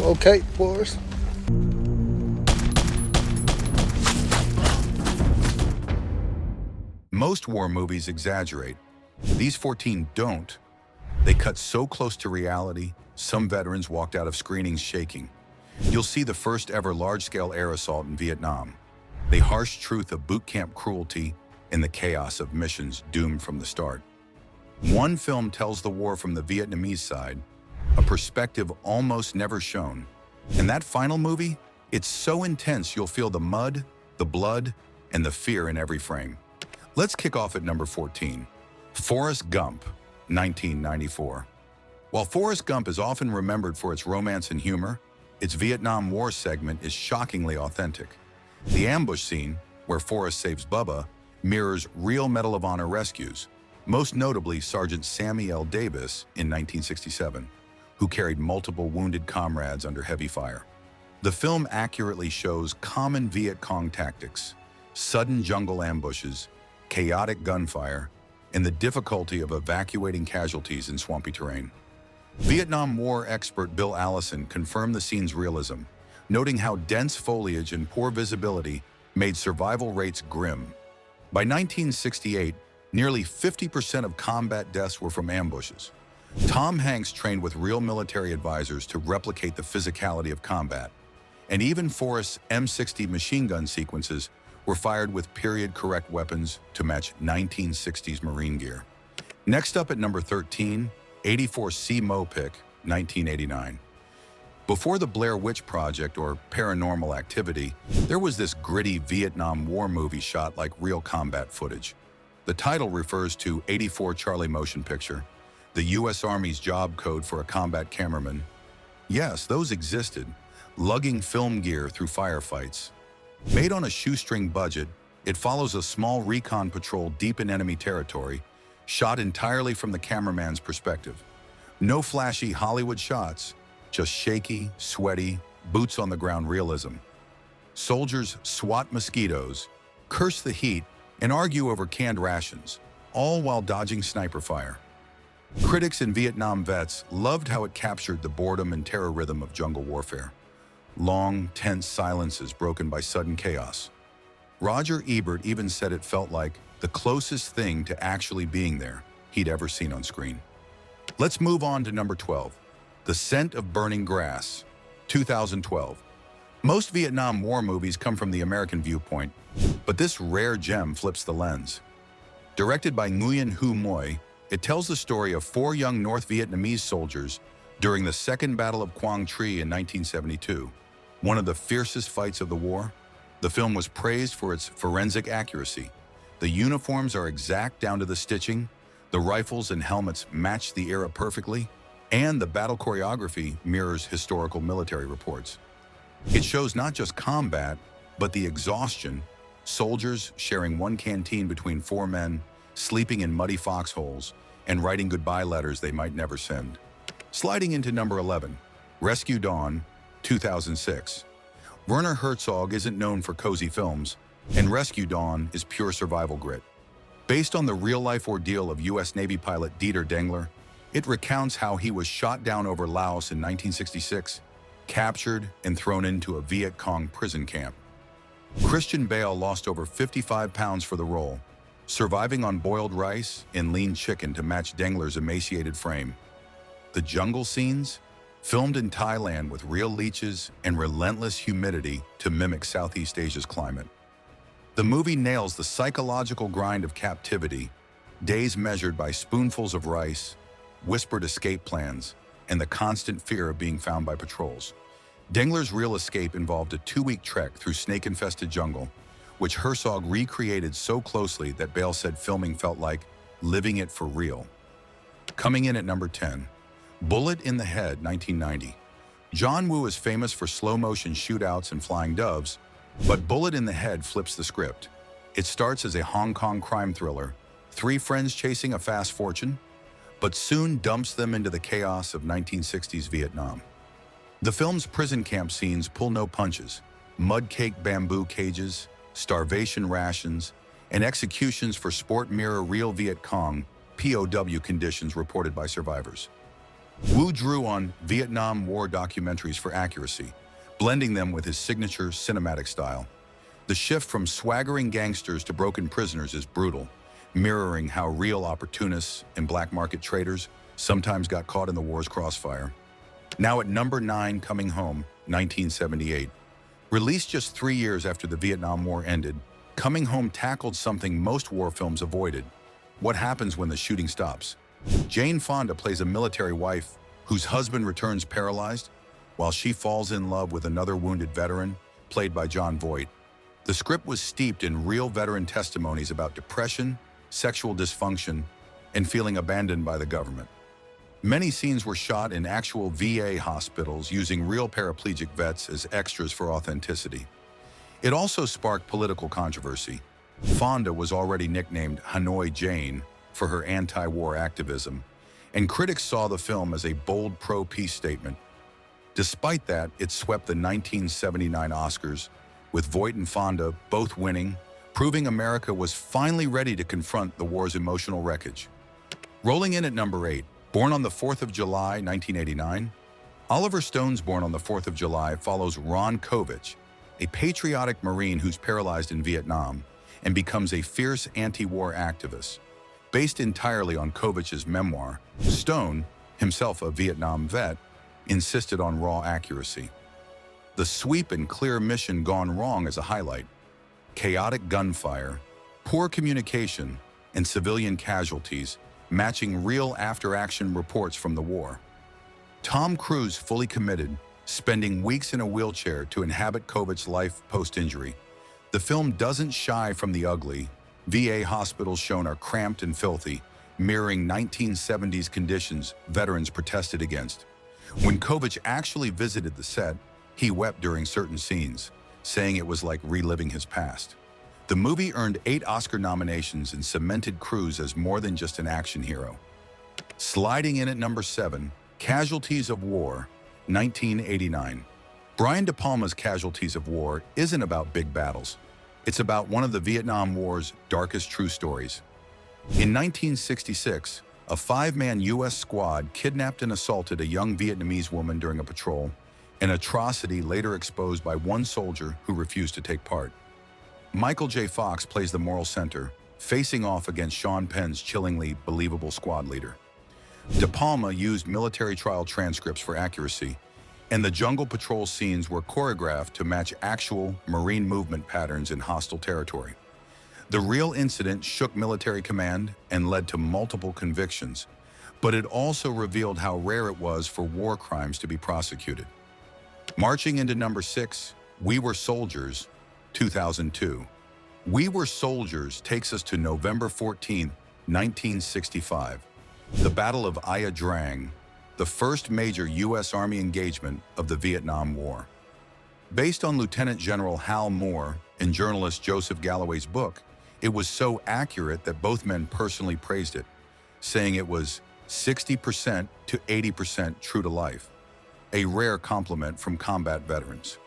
Okay, boys. Most war movies exaggerate. These 14 don't. They cut so close to reality, some veterans walked out of screenings shaking. You'll see the first ever large-scale air assault in Vietnam, the harsh truth of boot camp cruelty, and the chaos of missions doomed from the start. One film tells the war from the Vietnamese side, a perspective almost never shown. And that final movie, it's so intense you'll feel the mud, the blood, and the fear in every frame. Let's kick off at number 14, Forrest Gump, 1994. While Forrest Gump is often remembered for its romance and humor, its Vietnam War segment is shockingly authentic. The ambush scene, where Forrest saves Bubba, mirrors real Medal of Honor rescues, most notably Sergeant Sammy L. Davis in 1967, who carried multiple wounded comrades under heavy fire. The film accurately shows common Viet Cong tactics, sudden jungle ambushes, chaotic gunfire, and the difficulty of evacuating casualties in swampy terrain. Vietnam War expert Bill Allison confirmed the scene's realism, noting how dense foliage and poor visibility made survival rates grim. By 1968, nearly 50% of combat deaths were from ambushes. Tom Hanks trained with real military advisors to replicate the physicality of combat, and even Forrest's M60 machine gun sequences were fired with period-correct weapons to match 1960s Marine gear. Next up at number 13, 84C Mopic, 1989. Before the Blair Witch Project or Paranormal Activity, there was this gritty Vietnam War movie shot like real combat footage. The title refers to 84 Charlie motion picture, the U.S. Army's job code for a combat cameraman. Yes, those existed, lugging film gear through firefights. Made on a shoestring budget, it follows a small recon patrol deep in enemy territory, shot entirely from the cameraman's perspective. No flashy Hollywood shots, just shaky, sweaty, boots-on-the-ground realism. Soldiers swat mosquitoes, curse the heat, and argue over canned rations, all while dodging sniper fire. Critics and Vietnam vets loved how it captured the boredom and terror rhythm of jungle warfare. Long, tense silences broken by sudden chaos. Roger Ebert even said it felt like the closest thing to actually being there he'd ever seen on screen. Let's move on to number 12, The Scent of Burning Grass, 2012. Most Vietnam War movies come from the American viewpoint, but this rare gem flips the lens. Directed by Nguyen Hue Moi, it tells the story of 4 young North Vietnamese soldiers during the Second Battle of Quang Tri in 1972. One of the fiercest fights of the war. The film was praised for its forensic accuracy. The uniforms are exact down to the stitching, the rifles and helmets match the era perfectly, and the battle choreography mirrors historical military reports. It shows not just combat, but the exhaustion, soldiers sharing one canteen between 4 men, sleeping in muddy foxholes, and writing goodbye letters they might never send. Sliding into number 11, Rescue Dawn, 2006. Werner Herzog isn't known for cozy films, and Rescue Dawn is pure survival grit. Based on the real-life ordeal of U.S. Navy pilot Dieter Dengler, it recounts how he was shot down over Laos in 1966, captured and thrown into a Viet Cong prison camp. Christian Bale lost over 55 pounds for the role, surviving on boiled rice and lean chicken to match Dengler's emaciated frame. The jungle scenes, filmed in Thailand with real leeches and relentless humidity to mimic Southeast Asia's climate. The movie nails the psychological grind of captivity, days measured by spoonfuls of rice, whispered escape plans, and the constant fear of being found by patrols. Dengler's real escape involved a 2-week trek through snake-infested jungle, which Herzog recreated so closely that Bale said filming felt like living it for real. Coming in at number 10, Bullet in the Head, 1990. John Woo is famous for slow-motion shootouts and flying doves, but Bullet in the Head flips the script. It starts as a Hong Kong crime thriller, 3 friends chasing a fast fortune, but soon dumps them into the chaos of 1960s Vietnam. The film's prison camp scenes pull no punches. Mud-caked bamboo cages, starvation rations, and executions for sport mirror real Viet Cong, POW conditions reported by survivors. Wu drew on Vietnam War documentaries for accuracy, blending them with his signature cinematic style. The shift from swaggering gangsters to broken prisoners is brutal, mirroring how real opportunists and black market traders sometimes got caught in the war's crossfire. Now at number 9, Coming Home, 1978. Released just 3 years after the Vietnam War ended, Coming Home tackled something most war films avoided: what happens when the shooting stops. Jane Fonda plays a military wife whose husband returns paralyzed, while she falls in love with another wounded veteran, played by Jon Voight. The script was steeped in real veteran testimonies about depression, sexual dysfunction, and feeling abandoned by the government. Many scenes were shot in actual VA hospitals using real paraplegic vets as extras for authenticity. It also sparked political controversy. Fonda was already nicknamed Hanoi Jane for her anti-war activism, and critics saw the film as a bold pro-peace statement. Despite that, it swept the 1979 Oscars, with Voight and Fonda both winning, proving America was finally ready to confront the war's emotional wreckage. Rolling in at number 8, born on the 4th of July, 1989, Oliver Stone's Born on the 4th of July follows Ron Kovich, a patriotic Marine who's paralyzed in Vietnam and becomes a fierce anti-war activist. Based entirely on Kovich's memoir, Stone, himself a Vietnam vet, insisted on raw accuracy. The sweep and clear mission gone wrong is a highlight. Chaotic gunfire, poor communication, and civilian casualties matching real after-action reports from the war. Tom Cruise fully committed, spending weeks in a wheelchair to inhabit Kovich's life post-injury. The film doesn't shy from the ugly. VA hospitals shown are cramped and filthy, mirroring 1970s conditions veterans protested against. When Kovich actually visited the set, he wept during certain scenes, saying it was like reliving his past. The movie earned 8 Oscar nominations and cemented Cruise as more than just an action hero. Sliding in at number 7, Casualties of War, 1989. Brian De Palma's Casualties of War isn't about big battles. It's about one of the Vietnam War's darkest true stories. In 1966, a 5-man U.S. squad kidnapped and assaulted a young Vietnamese woman during a patrol, an atrocity later exposed by one soldier who refused to take part. Michael J. Fox plays the moral center, facing off against Sean Penn's chillingly believable squad leader. De Palma used military trial transcripts for accuracy, and the jungle patrol scenes were choreographed to match actual Marine movement patterns in hostile territory. The real incident shook military command and led to multiple convictions, but it also revealed how rare it was for war crimes to be prosecuted. Marching into number 6, We Were Soldiers, 2002. We Were Soldiers takes us to November 14, 1965, the Battle of Ia Drang, the first major U.S. Army engagement of the Vietnam War. Based on Lieutenant General Hal Moore and journalist Joseph Galloway's book, it was so accurate that both men personally praised it, saying it was 60% to 80% true to life, a rare compliment from combat veterans.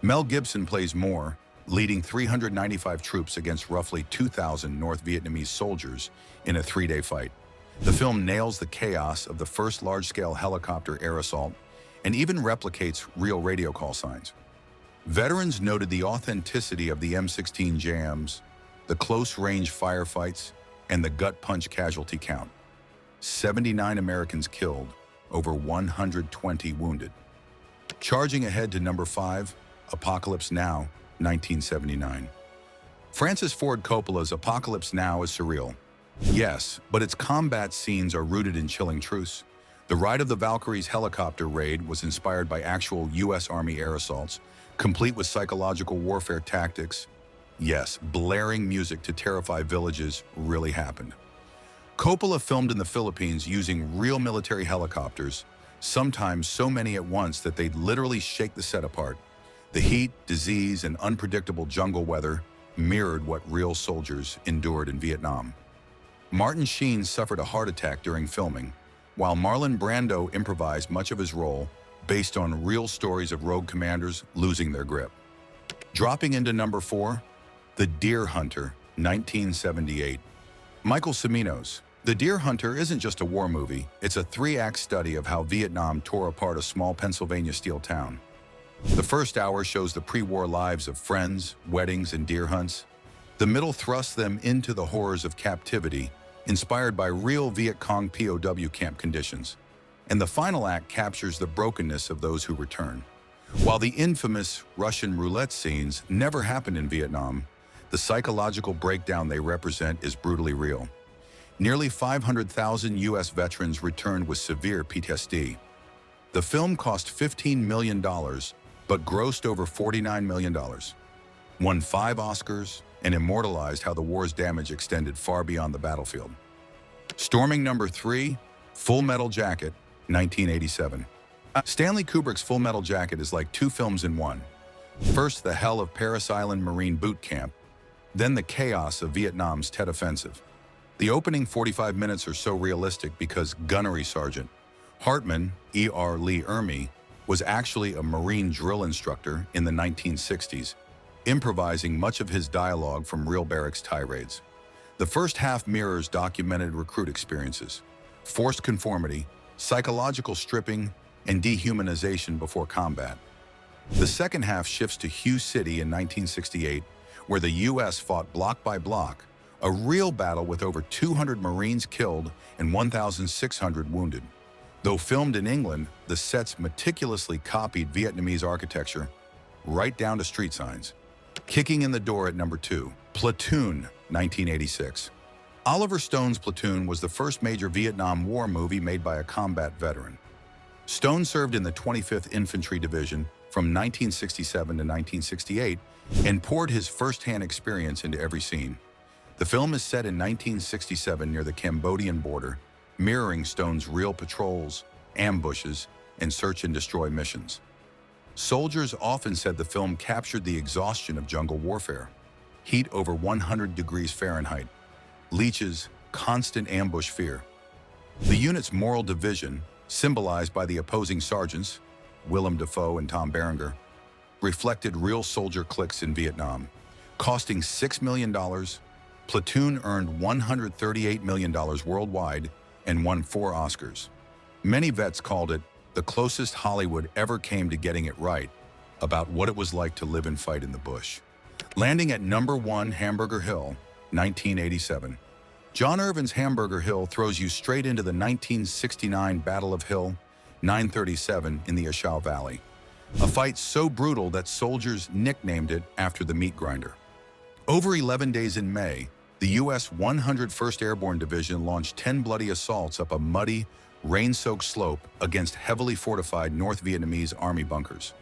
Mel Gibson plays Moore, leading 395 troops against roughly 2,000 North Vietnamese soldiers in a 3-day fight. The film nails the chaos of the first large-scale helicopter air assault and even replicates real radio call signs. Veterans noted the authenticity of the M16 jams, the close-range firefights, and the gut-punch casualty count. 79 Americans killed, over 120 wounded. Charging ahead to number 5, Apocalypse Now, 1979. Francis Ford Coppola's Apocalypse Now is surreal. Yes, but its combat scenes are rooted in chilling truths. The Ride of the Valkyries helicopter raid was inspired by actual U.S. Army air assaults, complete with psychological warfare tactics. Yes, blaring music to terrify villages really happened. Coppola filmed in the Philippines using real military helicopters, sometimes so many at once that they'd literally shake the set apart. The heat, disease, and unpredictable jungle weather mirrored what real soldiers endured in Vietnam. Martin Sheen suffered a heart attack during filming, while Marlon Brando improvised much of his role based on real stories of rogue commanders losing their grip. Dropping into number 4, The Deer Hunter, 1978. Michael Ciminos, The Deer Hunter isn't just a war movie, it's a three-act study of how Vietnam tore apart a small Pennsylvania steel town. The first hour shows the pre-war lives of friends, weddings, and deer hunts. The middle thrusts them into the horrors of captivity, inspired by real Viet Cong POW camp conditions. And the final act captures the brokenness of those who return. While the infamous Russian roulette scenes never happened in Vietnam, the psychological breakdown they represent is brutally real. Nearly 500,000 U.S. veterans returned with severe PTSD. The film cost $15 million, but grossed over $49 million. Won 5 Oscars and immortalized how the war's damage extended far beyond the battlefield. Storming number 3, Full Metal Jacket, 1987. Stanley Kubrick's Full Metal Jacket is like 2 films in one. First, the hell of Paris Island Marine boot camp, then the chaos of Vietnam's Tet Offensive. The opening 45 minutes are so realistic because Gunnery Sergeant Hartman, E.R. Lee Ermey, was actually a Marine drill instructor in the 1960s, improvising much of his dialogue from real barracks tirades. The first half mirrors documented recruit experiences, forced conformity, psychological stripping, and dehumanization before combat. The second half shifts to Hue City in 1968, where the U.S. fought block by block, a real battle with over 200 Marines killed and 1,600 wounded. Though filmed in England, the sets meticulously copied Vietnamese architecture, right down to street signs. Kicking in the door at number 2, Platoon, 1986. Oliver Stone's Platoon was the first major Vietnam War movie made by a combat veteran. Stone served in the 25th Infantry Division from 1967 to 1968 and poured his first-hand experience into every scene. The film is set in 1967 near the Cambodian border, mirroring Stone's real patrols, ambushes, and search-and-destroy missions. Soldiers often said the film captured the exhaustion of jungle warfare. Heat over 100 degrees Fahrenheit, leeches, constant ambush fear. The unit's moral division, symbolized by the opposing sergeants, Willem Dafoe and Tom Berenger, reflected real soldier cliques in Vietnam. Costing $6 million, Platoon earned $138 million worldwide and won 4 Oscars. Many vets called it the closest Hollywood ever came to getting it right about what it was like to live and fight in the bush. Landing at number 1, Hamburger Hill, 1987. John Irvin's Hamburger Hill throws you straight into the 1969 Battle of Hill 937 in the Ashau Valley. A fight so brutal that soldiers nicknamed it after the meat grinder. Over 11 days in May, the U.S. 101st Airborne Division launched 10 bloody assaults up a muddy, rain-soaked slope against heavily fortified North Vietnamese army bunkers.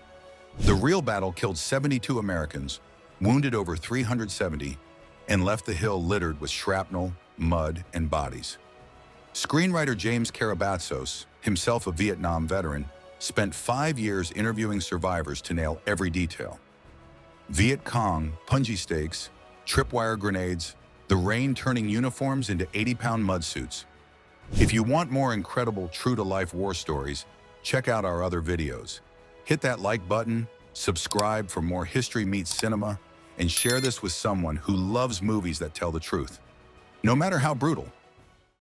The real battle killed 72 Americans, wounded over 370, and left the hill littered with shrapnel, mud, and bodies. Screenwriter James Karabatsos, himself a Vietnam veteran, spent 5 years interviewing survivors to nail every detail. Viet Cong, punji stakes, tripwire grenades, the rain turning uniforms into 80-pound mud suits. If you want more incredible true-to-life war stories, check out our other videos. Hit that like button, subscribe for more History Meets Cinema, and share this with someone who loves movies that tell the truth, no matter how brutal.